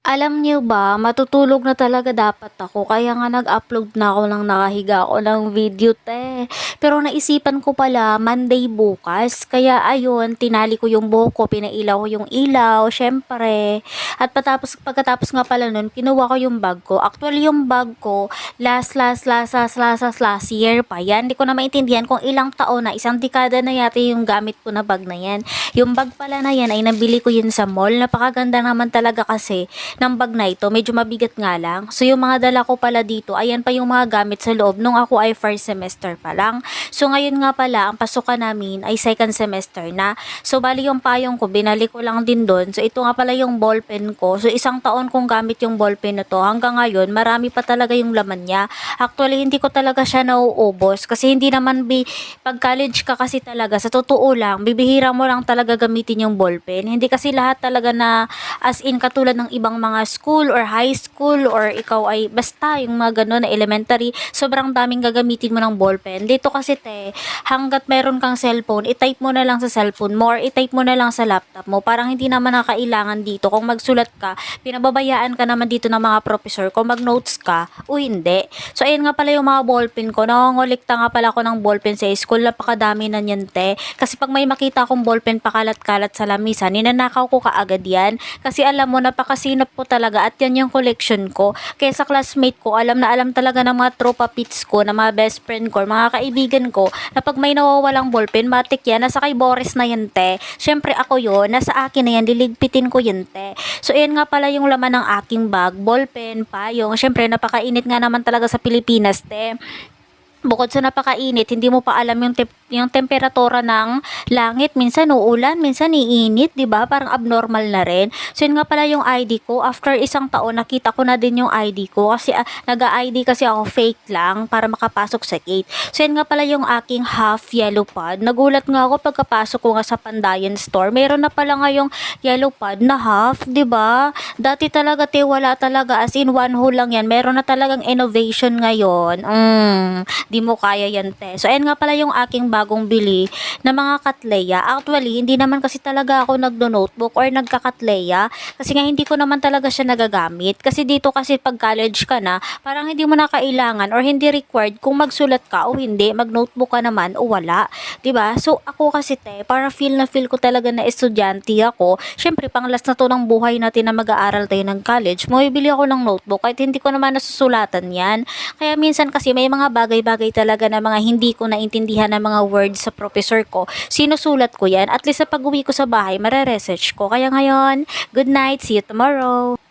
Alam niyo ba, matutulog na talaga dapat ako kaya nga nag-upload na ako ng nakahiga ako ng video Pero naisipan ko pala Monday bukas, kaya ayun, tinali ko yung buhok ko, pinailaw ko yung ilaw, syempre. At pagkatapos nga pala nun, kinuha ko yung bag ko. Actually yung bag ko, last year pa yan. Hindi ko na maintindihan kung ilang taon na, isang dekada na yata yung gamit ko na bag na yan. Yung bag pala na yan ay nabili ko yun sa mall. Napakaganda naman talaga kasi ng bag na ito, medyo mabigat nga lang. So yung mga dala ko pala dito, ayan pa yung mga gamit sa loob nung ako ay first semester pa lang. So ngayon nga pala, ang pasukan namin ay second semester na. So bali yung payong ko, binalik ko lang din doon. So ito nga pala yung ballpen ko. So isang taon kong gamit yung ballpen na to. Hanggang ngayon, marami pa talaga yung laman niya. Actually, hindi ko talaga siya nauubos kasi hindi naman pag college ka kasi talaga, sa totoo lang, bibihira mo lang talaga gamitin yung ballpen. Hindi kasi lahat talaga na as in katulad ng ibang mga school or high school or ikaw ay basta yung mga gano'n na elementary, sobrang daming gagamitin mo ng ballpen. Dito kasi hanggat meron kang cellphone, i-type mo na lang sa cellphone mo or i-type mo na lang sa laptop mo. Parang hindi naman nakailangan dito. Kung magsulat ka, pinababayaan ka naman dito ng mga professor kung mag-notes ka o hindi. So ayun nga pala yung mga ballpen ko. Nangongolikta nga pala ako ng ballpen sa school. Napakadami na niyan Kasi pag may makita akong ballpen pakalat-kalat sa lamisa, ninanakaw ko kaagad yan. Kasi alam mo, napakasinop ko talaga at yan yung collection ko. Kaya sa classmate ko, alam na alam talaga ng mga tropa pits ko, ng mga best friend ko, mga kaibigan ko, na pag may nawawalang ballpen, matik yan, nasa kay Boris na yan Syempre ako yun, nasa akin na yan, liligpitin ko yun So ayan nga pala yung laman ng aking bag, ballpen, payong. Syempre napakainit nga naman talaga sa Pilipinas Bukod sa napakainit, hindi mo pa alam yung temperatura ng langit. Minsan uulan, minsan iinit, 'di ba? Parang abnormal na rin. So yun nga pala yung ID ko. After isang taon, nakita ko na din yung ID ko kasi nag-ID kasi ako fake lang para makapasok sa gate. So yun nga pala yung aking half yellow pad. Nagulat nga ako pagkapasok ko nga sa Pandayan store. Meron na pala nga yung yellow pad na half, 'di ba? Dati talaga wala talaga, as in one hole lang yan. Meron na talagang innovation ngayon. Di mo kaya yan So ayan nga pala yung aking bagong bili na mga katleya. Actually, hindi naman kasi talaga ako nagdo-notebook or nagkakatleya kasi nga hindi ko naman talaga siya nagagamit. Kasi dito kasi pag college ka na, parang hindi mo na kailangan or hindi required kung magsulat ka o hindi, mag-notebook ka naman o wala. 'Di ba? So ako kasi para feel na feel ko talaga na estudyante ako. Syempre, pang last na to ng buhay natin na mag-aaral tayo ng college, bili ako ng notebook kahit hindi ko naman nasusulatan yan. Kaya minsan kasi may mga bagay-bagay talaga na mga hindi ko naintindihan ng mga words sa professor ko. Sinusulat ko yan. At least sa pag-uwi ko sa bahay, mare-research ko. Kaya ngayon, good night. See you tomorrow.